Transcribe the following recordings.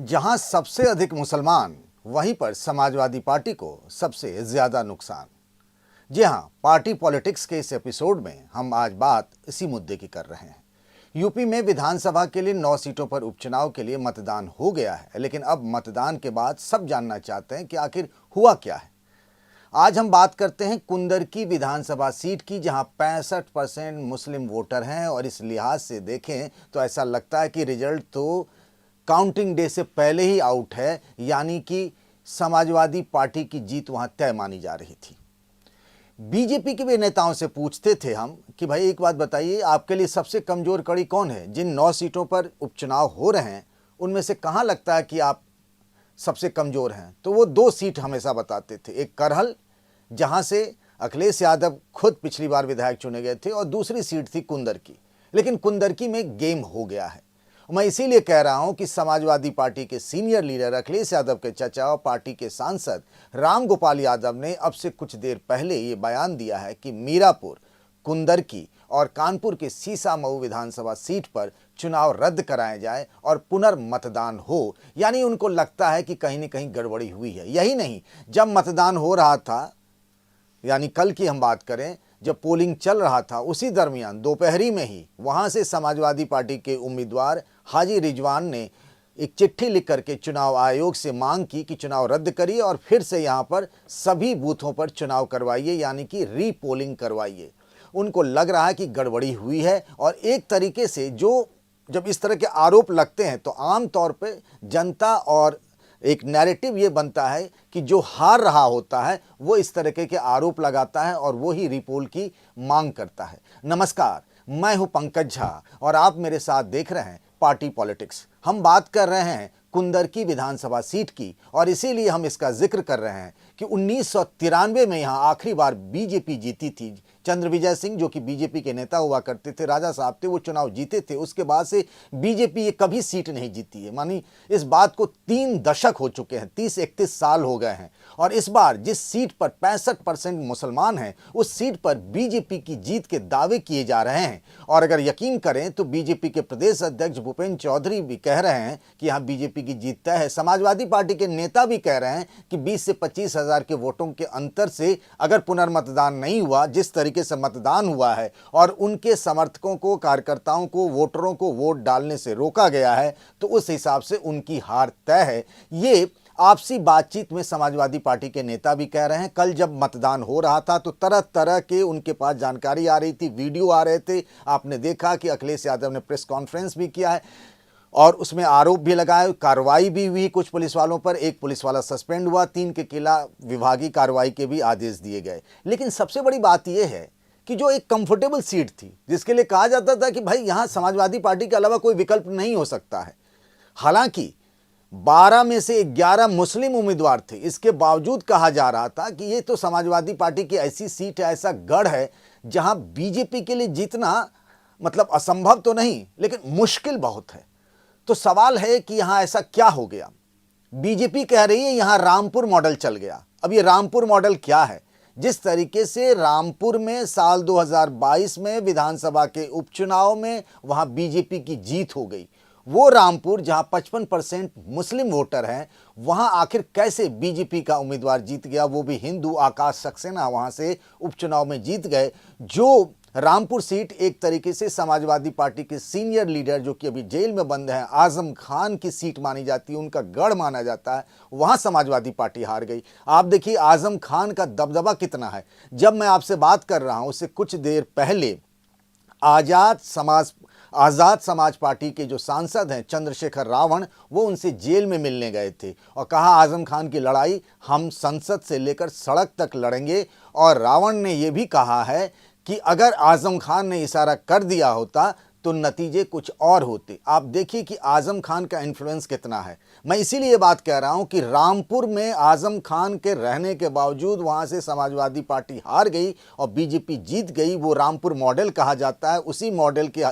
जहां सबसे अधिक मुसलमान, वहीं पर समाजवादी पार्टी को सबसे ज्यादा नुकसान। जी हां, पार्टी पॉलिटिक्स के इस एपिसोड में हम आज बात इसी मुद्दे की कर रहे हैं। यूपी में विधानसभा के लिए 9 सीटों पर उपचुनाव के लिए मतदान हो गया है, लेकिन अब मतदान के बाद सब जानना चाहते हैं कि आखिर हुआ क्या है। आज हम बात करते हैं कुंदर की विधानसभा सीट की, जहां 65% मुस्लिम वोटर हैं और इस लिहाज से देखें तो ऐसा लगता है कि रिजल्ट तो काउंटिंग डे से पहले ही आउट है, यानी कि समाजवादी पार्टी की जीत वहां तय मानी जा रही थी। बीजेपी के भी नेताओं से पूछते थे हम कि भाई एक बात बताइए, आपके लिए सबसे कमजोर कड़ी कौन है? जिन 9 सीटों पर उपचुनाव हो रहे हैं उनमें से कहां लगता है कि आप सबसे कमजोर हैं? तो वो 2 सीट हमेशा बताते थे, एक करहल जहां से अखिलेश यादव खुद पिछली बार विधायक चुने गए थे, और दूसरी सीट थी कुंदर की। लेकिन कुंदर की में गेम हो गया है। मैं इसीलिए कह रहा हूं कि समाजवादी पार्टी के सीनियर लीडर अखिलेश यादव के चचा और पार्टी के सांसद राम गोपाल यादव ने अब से कुछ देर पहले ये बयान दिया है कि मीरापुर, कुंदरकी और कानपुर के सीसामऊ विधानसभा सीट पर चुनाव रद्द कराए जाए और पुनर्मतदान हो। यानी उनको लगता है कि कहीं न कहीं गड़बड़ी हुई है। यही नहीं, जब मतदान हो रहा था, यानी कल की हम बात करें, जब पोलिंग चल रहा था, उसी दरमियान दोपहरी में ही वहां से समाजवादी पार्टी के उम्मीदवार हाजी रिजवान ने एक चिट्ठी लिख करके चुनाव आयोग से मांग की कि चुनाव रद्द करिए और फिर से यहां पर सभी बूथों पर चुनाव करवाइए, यानी कि रीपोलिंग करवाइए। उनको लग रहा है कि गड़बड़ी हुई है, और एक तरीके से जब इस तरह के आरोप लगते हैं तो आम तौर पे जनता और एक नैरेटिव ये बनता है कि जो हार रहा होता है वो इस तरीके के आरोप लगाता है और वो ही रिपोल की मांग करता है। नमस्कार, मैं हूं पंकज झा और आप मेरे साथ देख रहे हैं पार्टी पॉलिटिक्स। हम बात कर रहे हैं कुंदर की विधानसभा सीट की, और इसीलिए हम इसका जिक्र कर रहे हैं कि 1993 में यहां आखिरी बार बीजेपी जीती थी। चंद्रविजय सिंह, जो कि बीजेपी के नेता हुआ करते थे, राजा साहब थे, वो चुनाव जीते थे। उसके बाद से बीजेपी ये कभी सीट नहीं जीती है। मानी इस बात को 3 दशक हो चुके हैं, 30-31 साल हो गए हैं। और इस बार जिस सीट पर 65% मुसलमान हैं, उस सीट पर बीजेपी की जीत के दावे किए जा रहे हैं। और अगर यकीन करें तो बीजेपी के प्रदेश अध्यक्ष भूपेंद्र चौधरी भी कह रहे हैं कि यहाँ बीजेपी की जीत तय है। समाजवादी पार्टी के नेता भी कह रहे हैं कि 20 से 25 हजार के वोटों के अंतर से अगर पुनर्मतदान नहीं हुआ, जिस तरीके से मतदान हुआ है और उनके समर्थकों को, कार्यकर्ताओं को, वोटरों को वोट डालने से रोका गया है, तो उस हिसाब से उनकी हार तय है। ये आपसी बातचीत में समाजवादी पार्टी के नेता भी कह रहे हैं। कल जब मतदान हो रहा था तो तरह तरह के उनके पास जानकारी आ रही थी, वीडियो आ रहे थे। आपने देखा कि अखिलेश यादव ने प्रेस कॉन्फ्रेंस भी किया है और उसमें आरोप भी लगाए, कार्रवाई भी हुई कुछ पुलिस वालों पर। एक पुलिस वाला सस्पेंड हुआ, 3 के खिलाफ विभागीय कार्रवाई के भी आदेश दिए गए। लेकिन सबसे बड़ी बात यह है कि जो एक कंफर्टेबल सीट थी, जिसके लिए कहा जाता था कि भाई यहां समाजवादी पार्टी के अलावा कोई विकल्प नहीं हो सकता है। हालांकि 12 में से 11 मुस्लिम उम्मीदवार थे, इसके बावजूद कहा जा रहा था कि ये तो समाजवादी पार्टी की ऐसी सीट है, ऐसा गढ़ है जहां बीजेपी के लिए जीतना मतलब असंभव तो नहीं, लेकिन मुश्किल बहुत है। तो सवाल है कि यहां ऐसा क्या हो गया? बीजेपी कह रही है यहां रामपुर मॉडल चल गया। अब ये रामपुर मॉडल क्या है? जिस तरीके से रामपुर में साल 2022 में विधानसभा के उपचुनाव में वहां बीजेपी की जीत हो गई, वो रामपुर जहां 55% मुस्लिम वोटर हैं, वहां आखिर कैसे बीजेपी का उम्मीदवार जीत गया, वो भी हिंदू आकाश सक्सेना वहां से उपचुनाव में जीत गए। जो रामपुर सीट एक तरीके से समाजवादी पार्टी के सीनियर लीडर, जो कि अभी जेल में बंद हैं, आजम खान की सीट मानी जाती है, उनका गढ़ माना जाता है, वहां समाजवादी पार्टी हार गई। आप देखिए आजम खान का दबदबा कितना है। जब मैं आपसे बात कर रहा हूं, उससे कुछ देर पहले आज़ाद समाज पार्टी के जो सांसद हैं चंद्रशेखर रावण, वो उनसे जेल में मिलने गए थे और कहा आजम खान की लड़ाई हम संसद से लेकर सड़क तक लड़ेंगे। और रावण ने यह भी कहा है कि अगर आजम खान ने इशारा कर दिया होता तो नतीजे कुछ और होते। आप देखिए कि आजम खान का इन्फ्लुएंस कितना है। मैं इसीलिए बात कह रहा हूं कि रामपुर में आजम खान के रहने के बावजूद वहां से समाजवादी पार्टी हार गई और बीजेपी जीत गई। वो रामपुर मॉडल कहा जाता है। उसी मॉडल के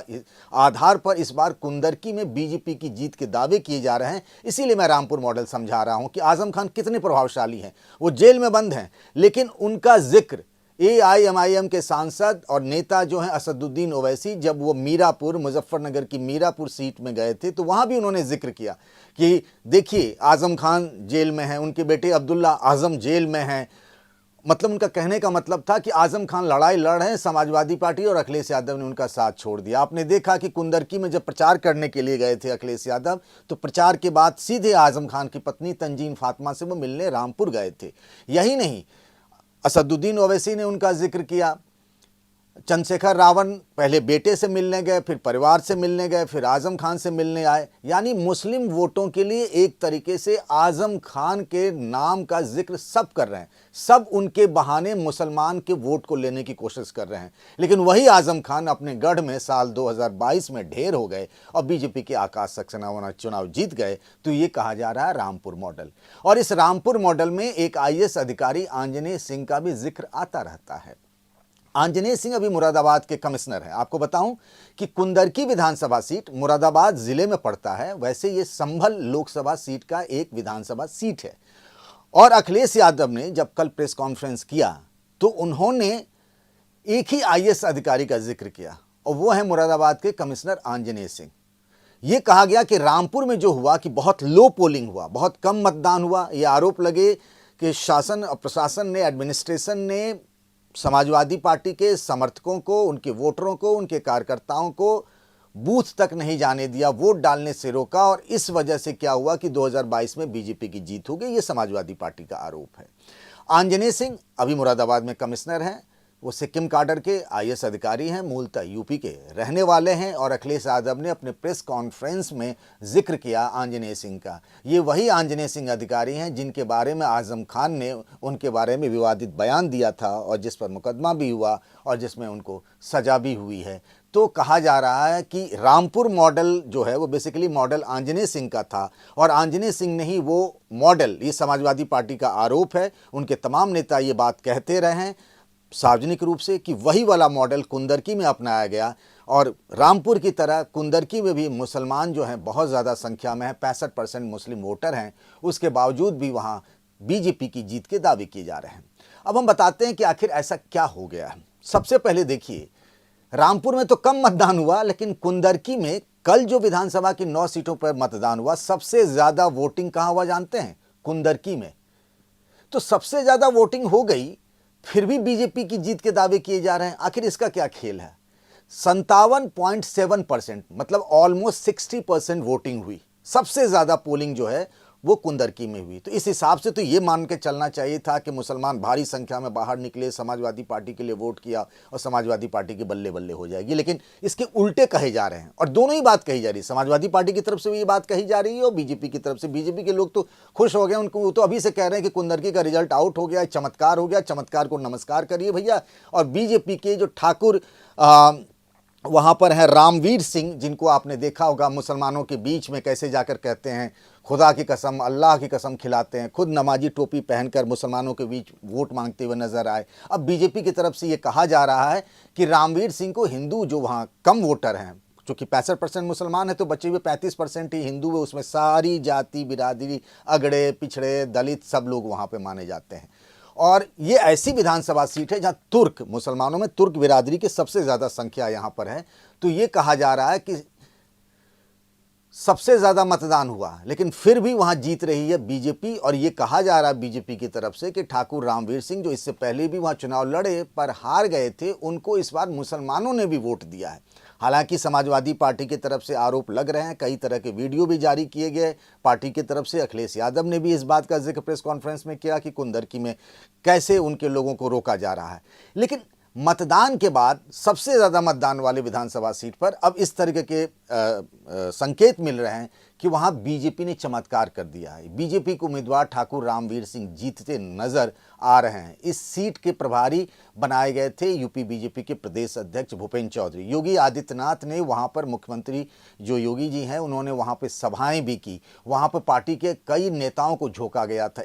आधार पर इस बार कुंदरकी में बीजेपी की जीत के दावे किए जा रहे हैं। इसीलिए मैं रामपुर मॉडल समझा रहा हूं कि आजम खान कितने प्रभावशाली हैं। वो जेल में बंद हैं, लेकिन उनका जिक्र एआईएमआईएम के सांसद और नेता जो हैं असदुद्दीन ओवैसी, जब वो मीरापुर, मुजफ्फरनगर की मीरापुर सीट में गए थे तो वहां भी उन्होंने जिक्र किया कि देखिए आजम खान जेल में हैं, उनके बेटे अब्दुल्ला आजम जेल में हैं। मतलब उनका कहने का मतलब था कि आजम खान लड़ाई लड़ रहे हैं समाजवादी पार्टी और अखिलेश यादव ने उनका साथ छोड़ दिया। आपने देखा कि कुंदरकी में जब प्रचार करने के लिए गए थे अखिलेश यादव, तो प्रचार के बाद सीधे आजम खान की पत्नी तंजीन फातिमा से वो मिलने रामपुर गए थे। यही नहीं, असदुद्दीन ओवैसी ने उनका जिक्र किया। चंद्रशेखर रावण पहले बेटे से मिलने गए, फिर परिवार से मिलने गए, फिर आजम खान से मिलने आए। यानी मुस्लिम वोटों के लिए एक तरीके से आजम खान के नाम का जिक्र सब कर रहे हैं। सब उनके बहाने मुसलमान के वोट को लेने की कोशिश कर रहे हैं। लेकिन वही आजम खान अपने गढ़ में साल 2022 में ढेर हो गए और बीजेपी के आकाश सक्सेना चुनाव जीत गए। तो ये कहा जा रहा है रामपुर मॉडल। और इस रामपुर मॉडल में एक आईएएस अधिकारी आंजनेय सिंह का भी जिक्र आता रहता है। आंजनेय सिंह अभी मुरादाबाद के कमिश्नर हैं। आपको बताऊं कि कुंदरकी विधानसभा सीट मुरादाबाद जिले में पड़ता है। वैसे ये संभल लोकसभा सीट का एक विधानसभा सीट है। और अखिलेश यादव ने जब कल प्रेस कॉन्फ्रेंस किया तो उन्होंने एक ही आईएएस अधिकारी का जिक्र किया और वो है मुरादाबाद के कमिश्नर आंजनेय सिंह। ये कहा गया कि रामपुर में जो हुआ कि बहुत लो पोलिंग हुआ, बहुत कम मतदान हुआ। ये आरोप लगे कि शासन और प्रशासन ने, एडमिनिस्ट्रेशन ने समाजवादी पार्टी के समर्थकों को, उनके वोटरों को, उनके कार्यकर्ताओं को बूथ तक नहीं जाने दिया, वोट डालने से रोका। और इस वजह से क्या हुआ कि 2022 में बीजेपी की जीत हो गई। ये समाजवादी पार्टी का आरोप है। आंजनेय सिंह अभी मुरादाबाद में कमिश्नर हैं। वो सिक्किम काडर के आईएएस अधिकारी हैं, मूलतः यूपी के रहने वाले हैं। और अखिलेश यादव ने अपने प्रेस कॉन्फ्रेंस में जिक्र किया आंजनेय सिंह का। ये वही आंजनेय सिंह अधिकारी हैं जिनके बारे में आजम खान ने उनके बारे में विवादित बयान दिया था और जिस पर मुकदमा भी हुआ और जिसमें उनको सजा भी हुई है। तो कहा जा रहा है कि रामपुर मॉडल जो है वो बेसिकली मॉडल आंजनेय सिंह का था। और आंजनेय सिंह ने ही वो मॉडल, ये समाजवादी पार्टी का आरोप है, उनके तमाम नेता ये बात कहते रहे हैं सार्वजनिक रूप से कि वही वाला मॉडल कुंदरकी में अपनाया गया। और रामपुर की तरह कुंदरकी में भी मुसलमान जो हैं बहुत ज़्यादा संख्या में है, 65% मुस्लिम वोटर हैं। उसके बावजूद भी वहाँ बीजेपी की जीत के दावे किए जा रहे हैं। अब हम बताते हैं कि आखिर ऐसा क्या हो गया है। सबसे पहले देखिए, रामपुर में तो कम मतदान हुआ, लेकिन कुंदरकी में कल जो विधानसभा की 9 सीटों पर मतदान हुआ, सबसे ज़्यादा वोटिंग कहाँ हुआ जानते हैं? कुंदरकी में। तो सबसे ज़्यादा वोटिंग हो गई, फिर भी बीजेपी की जीत के दावे किए जा रहे हैं। आखिर इसका क्या खेल है? 57.7%, मतलब ऑलमोस्ट 60% वोटिंग हुई। सबसे ज्यादा पोलिंग जो है वो कुंदरकी में हुई। तो इस हिसाब से तो ये मान के चलना चाहिए था कि मुसलमान भारी संख्या में बाहर निकले, समाजवादी पार्टी के लिए वोट किया और समाजवादी पार्टी की बल्ले बल्ले हो जाएगी। लेकिन इसके उल्टे कहे जा रहे हैं और दोनों ही बात कही जा रही है। समाजवादी पार्टी की तरफ से भी ये बात कही जा रही है और बीजेपी की तरफ से। बीजेपी के लोग तो खुश हो गए, उनको तो अभी से कह रहे हैं कि कुंदरकी का रिजल्ट आउट हो गया, चमत्कार हो गया, चमत्कार को नमस्कार करिए भैया। और बीजेपी के जो ठाकुर वहाँ पर है रामवीर सिंह, जिनको आपने देखा होगा मुसलमानों के बीच में कैसे जाकर कहते हैं खुदा की कसम, अल्लाह की कसम खिलाते हैं, खुद नमाजी टोपी पहनकर मुसलमानों के बीच वोट मांगते हुए नजर आए। अब बीजेपी की तरफ से ये कहा जा रहा है कि रामवीर सिंह को हिंदू जो वहाँ कम वोटर हैं, चूँकि 65% मुसलमान है तो बचे हुए 35% ही हिंदू है, उसमें सारी जाति बिरादरी, अगड़े पिछड़े दलित सब लोग वहाँ पर माने जाते हैं। और ये ऐसी विधानसभा सीट है जहां तुर्क, मुसलमानों में तुर्क बिरादरी की सबसे ज़्यादा संख्या यहाँ पर है। तो ये कहा जा रहा है कि सबसे ज़्यादा मतदान हुआ, लेकिन फिर भी वहाँ जीत रही है बीजेपी। और ये कहा जा रहा है बीजेपी की तरफ से कि ठाकुर रामवीर सिंह, जो इससे पहले भी वहाँ चुनाव लड़े पर हार गए थे, उनको इस बार मुसलमानों ने भी वोट दिया है। हालांकि समाजवादी पार्टी की तरफ से आरोप लग रहे हैं, कई तरह के वीडियो भी जारी किए गए पार्टी की तरफ से। अखिलेश यादव ने भी इस बात का जिक्र प्रेस कॉन्फ्रेंस में किया कि कुंदरकी में कैसे उनके लोगों को रोका जा रहा है। लेकिन मतदान के बाद सबसे ज़्यादा मतदान वाले विधानसभा सीट पर अब इस तरीके के संकेत मिल रहे हैं कि वहाँ बीजेपी ने चमत्कार कर दिया है। बीजेपी के उम्मीदवार ठाकुर रामवीर सिंह जीतते नजर आ रहे हैं। इस सीट के प्रभारी बनाए गए थे यूपी बीजेपी के प्रदेश अध्यक्ष भूपेंद्र चौधरी। योगी आदित्यनाथ ने वहाँ पर, मुख्यमंत्री जो योगी जी हैं, उन्होंने वहाँ पर सभाएं भी की। वहाँ पर पार्टी के कई नेताओं को झोंका गया था।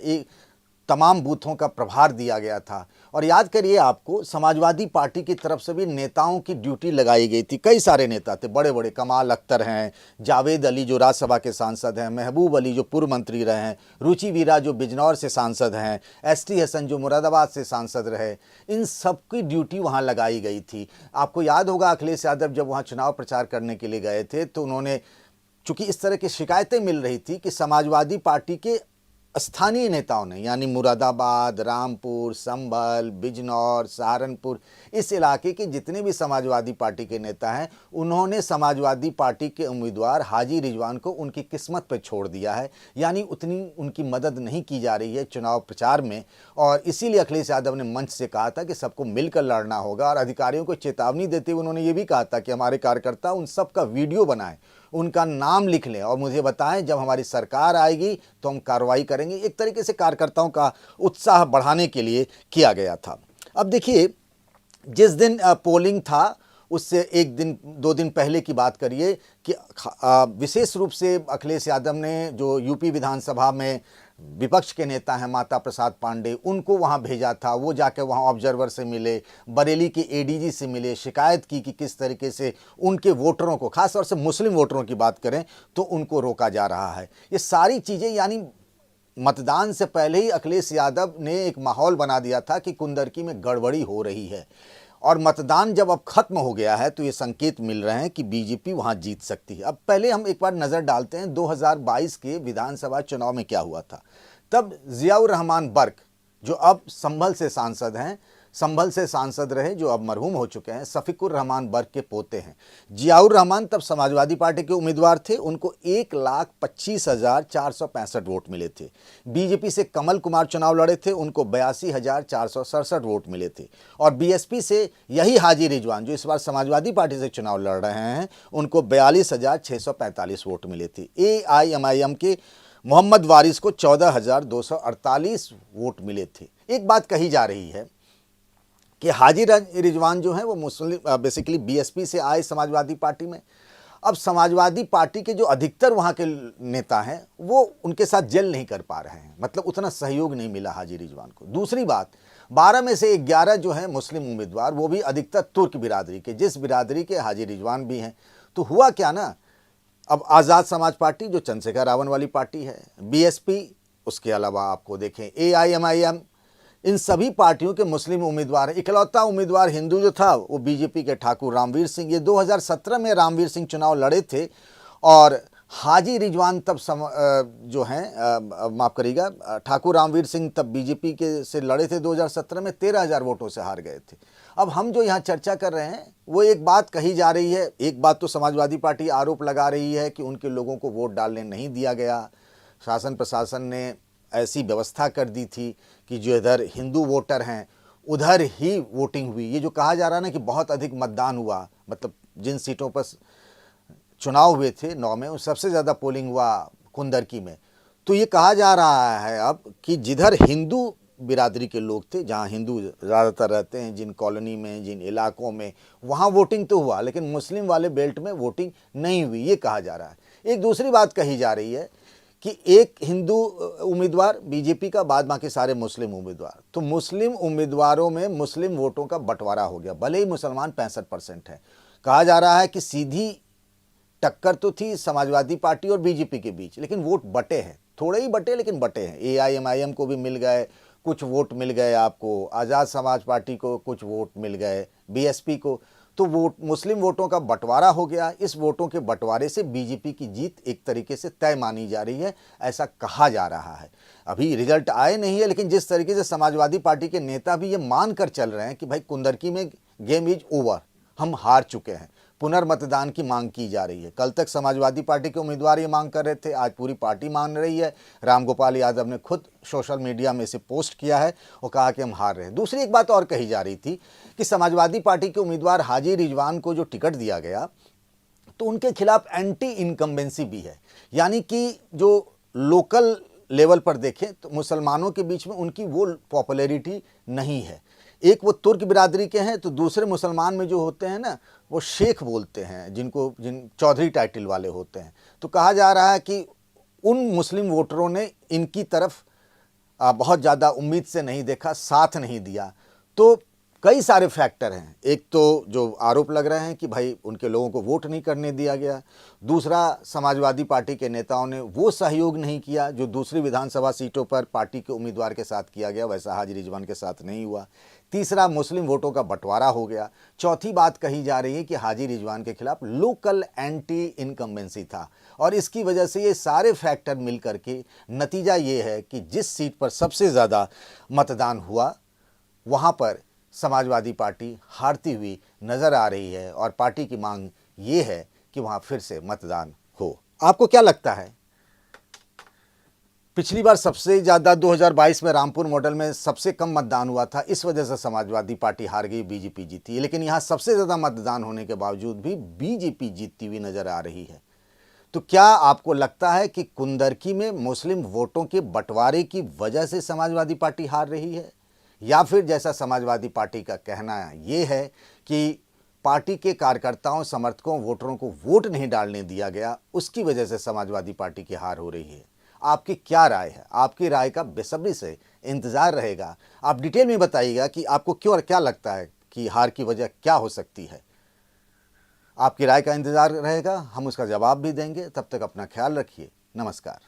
तमाम बूथों का प्रभार दिया गया था। और याद करिए, आपको समाजवादी पार्टी की तरफ से भी नेताओं की ड्यूटी लगाई गई थी। कई सारे नेता थे, बड़े बड़े, कमाल अख्तर हैं, जावेद अली जो राज्यसभा के सांसद हैं, महबूब अली जो पूर्व मंत्री रहे हैं, रुचि वीरा जो बिजनौर से सांसद हैं, एसटी हसन जो मुरादाबाद से सांसद रहे, इन सबकी ड्यूटी वहाँ लगाई गई थी। आपको याद होगा, अखिलेश यादव जब वहाँ चुनाव प्रचार करने के लिए गए थे तो उन्होंने, चूंकि इस तरह की शिकायतें मिल रही थी कि समाजवादी पार्टी के स्थानीय नेताओं ने, यानी मुरादाबाद, रामपुर, संभल, बिजनौर, सहारनपुर, इस इलाके के जितने भी समाजवादी पार्टी के नेता हैं, उन्होंने समाजवादी पार्टी के उम्मीदवार हाजी रिजवान को उनकी किस्मत पर छोड़ दिया है। यानी उतनी उनकी मदद नहीं की जा रही है चुनाव प्रचार में। और इसीलिए अखिलेश यादव ने मंच से कहा था कि सबको मिलकर लड़ना होगा, और अधिकारियों को चेतावनी देते हुए उन्होंने ये भी कहा था कि हमारे कार्यकर्ता उन सब का वीडियो बनाएं, उनका नाम लिख लें और मुझे बताएं, जब हमारी सरकार आएगी तो हम कार्रवाई करेंगे। एक तरीके से कार्यकर्ताओं का उत्साह बढ़ाने के लिए किया गया था। अब देखिए, जिस दिन पोलिंग था उससे एक दिन 2 दिन पहले की बात करिए कि विशेष रूप से अखिलेश यादव ने, जो यूपी विधानसभा में विपक्ष के नेता हैं माता प्रसाद पांडे, उनको वहां भेजा था। वो जाके वहां ऑब्जर्वर से मिले, बरेली के एडीजी से मिले, शिकायत की कि किस तरीके से उनके वोटरों को, खासतौर से मुस्लिम वोटरों की बात करें तो उनको रोका जा रहा है। ये सारी चीज़ें, यानी मतदान से पहले ही अखिलेश यादव ने एक माहौल बना दिया था कि कुंदरकी में गड़बड़ी हो रही है। और मतदान जब अब खत्म हो गया है तो ये संकेत मिल रहे हैं कि बीजेपी वहां जीत सकती है। अब पहले हम एक बार नज़र डालते हैं 2022 के विधानसभा चुनाव में क्या हुआ था। तब जियाउर रहमान बर्क, जो अब संभल से सांसद हैं, संभल से सांसद रहे, जो अब मरहूम हो चुके हैं, शफीकुर रहमान बर्क के पोते हैं। जियाउर रहमान तब समाजवादी पार्टी के उम्मीदवार थे, उनको 1,25,465 वोट मिले थे। बीजेपी से कमल कुमार चुनाव लड़े थे, उनको 82,467 वोट मिले थे। और बीएसपी से यही हाजी रिजवान, जो इस बार समाजवादी पार्टी से चुनाव लड़ रहे हैं, उनको 42,645 वोट मिले थे। AIMIM के मोहम्मद वारिस को 14,248 वोट मिले थे। एक बात कही जा रही है कि हाजी रिजवान जो हैं वो मुस्लिम, बेसिकली बीएसपी से आए समाजवादी पार्टी में। अब समाजवादी पार्टी के जो अधिकतर वहाँ के नेता हैं वो उनके साथ जेल नहीं कर पा रहे हैं, मतलब उतना सहयोग नहीं मिला हाजी रिजवान को। दूसरी बात, 12 में से 11 जो हैं मुस्लिम उम्मीदवार, वो भी अधिकतर तुर्क बिरादरी के, जिस बिरादरी के हाजी रिजवान भी हैं। तो हुआ क्या ना, अब आज़ाद समाज पार्टी जो चंद्रशेखर रावण वाली पार्टी है, बीएसपी, उसके अलावा आपको देखें AIMIM, इन सभी पार्टियों के मुस्लिम उम्मीदवार हैं। इकलौता उम्मीदवार हिंदू जो था वो बीजेपी के ठाकुर रामवीर सिंह। ये 2017 में रामवीर सिंह चुनाव लड़े थे, और हाजी रिजवान तब जो हैं, माफ़ करिएगा, ठाकुर रामवीर सिंह तब बीजेपी के से लड़े थे 2017 में, 13,000 वोटों से हार गए थे। अब हम जो यहाँ चर्चा कर रहे हैं वो एक बात कही जा रही है, एक बात तो समाजवादी पार्टी आरोप लगा रही है कि उनके लोगों को वोट डालने नहीं दिया गया, शासन प्रशासन ने ऐसी व्यवस्था कर दी थी कि जो इधर हिंदू वोटर हैं उधर ही वोटिंग हुई। ये जो कहा जा रहा है ना कि बहुत अधिक मतदान हुआ, मतलब जिन सीटों पर चुनाव हुए थे 9 में, सबसे ज़्यादा पोलिंग हुआ कुंदरकी में। तो ये कहा जा रहा है अब कि जिधर हिंदू बिरादरी के लोग थे, जहाँ हिंदू ज़्यादातर रहते हैं, जिन कॉलोनी में, जिन इलाकों में, वहाँ वोटिंग तो हुआ, लेकिन मुस्लिम वाले बेल्ट में वोटिंग नहीं हुई, ये कहा जा रहा है। एक दूसरी बात कही जा रही है कि एक हिंदू उम्मीदवार बीजेपी का, बाद बाकी सारे मुस्लिम उम्मीदवार। तो मुस्लिम उम्मीदवारों में मुस्लिम वोटों का बंटवारा हो गया, भले ही मुसलमान 65% है। कहा जा रहा है कि सीधी टक्कर तो थी समाजवादी पार्टी और बीजेपी के बीच, लेकिन वोट बटे हैं, थोड़े ही बटे लेकिन बटे हैं। AIMIM को भी मिल गए कुछ वोट, मिल गए आपको आज़ाद समाज पार्टी को कुछ वोट मिल गए, BSP को। तो वोट, मुस्लिम वोटों का बंटवारा हो गया। इस वोटों के बंटवारे से बीजेपी की जीत एक तरीके से तय मानी जा रही है, ऐसा कहा जा रहा है। अभी रिजल्ट आए नहीं है, लेकिन जिस तरीके से समाजवादी पार्टी के नेता भी ये मान कर चल रहे हैं कि भाई कुंदरकी में गेम इज ओवर, हम हार चुके हैं, पुनर्मतदान की मांग की जा रही है। कल तक समाजवादी पार्टी के उम्मीदवार ये मांग कर रहे थे, आज पूरी पार्टी मान रही है। रामगोपाल यादव ने खुद सोशल मीडिया में इसे पोस्ट किया है और कहा कि हम हार रहे हैं। दूसरी एक बात और कही जा रही थी कि समाजवादी पार्टी के उम्मीदवार हाजी रिजवान को जो टिकट दिया गया तो उनके खिलाफ एंटी इनकम्बेंसी भी है, यानी कि जो लोकल लेवल पर देखें तो मुसलमानों के बीच में उनकी वो पॉपुलैरिटी नहीं है। एक वो तुर्क बिरादरी के हैं, तो दूसरे मुसलमान में जो होते हैं ना वो शेख बोलते हैं, जिन चौधरी टाइटल वाले होते हैं। तो कहा जा रहा है कि उन मुस्लिम वोटरों ने इनकी तरफ बहुत ज़्यादा उम्मीद से नहीं देखा, साथ नहीं दिया। तो कई सारे फैक्टर हैं। एक तो जो आरोप लग रहे हैं कि भाई उनके लोगों को वोट नहीं करने दिया गया। दूसरा, समाजवादी पार्टी के नेताओं ने वो सहयोग नहीं किया जो दूसरी विधानसभा सीटों पर पार्टी के उम्मीदवार के साथ किया गया, वैसा हाजी रिजवान के साथ नहीं हुआ। तीसरा, मुस्लिम वोटों का बंटवारा हो गया। चौथी बात कही जा रही है कि हाजी रिजवान के खिलाफ लोकल एंटी इनकम्बेंसी था, और इसकी वजह से ये सारे फैक्टर मिल करके नतीजा ये है कि जिस सीट पर सबसे ज़्यादा मतदान हुआ वहाँ पर समाजवादी पार्टी हारती हुई नज़र आ रही है, और पार्टी की मांग ये है कि वहाँ फिर से मतदान हो। आपको क्या लगता है? पिछली बार सबसे ज़्यादा 2022 में रामपुर मॉडल में सबसे कम मतदान हुआ था, इस वजह से समाजवादी पार्टी हार गई, बीजेपी जीती। लेकिन यहाँ सबसे ज़्यादा मतदान होने के बावजूद भी बीजेपी जीतती हुई नज़र आ रही है। तो क्या आपको लगता है कि कुंदरकी में मुस्लिम वोटों के बंटवारे की वजह से समाजवादी पार्टी हार रही है, या फिर जैसा समाजवादी पार्टी का कहना ये है कि पार्टी के कार्यकर्ताओं, समर्थकों, वोटरों को वोट नहीं डालने दिया गया, उसकी वजह से समाजवादी पार्टी की हार हो रही है? आपकी क्या राय है? आपकी राय का बेसब्री से इंतज़ार रहेगा। आप डिटेल में बताइएगा कि आपको क्यों और क्या लगता है कि हार की वजह क्या हो सकती है। आपकी राय का इंतज़ार रहेगा, हम उसका जवाब भी देंगे। तब तक अपना ख्याल रखिए। नमस्कार।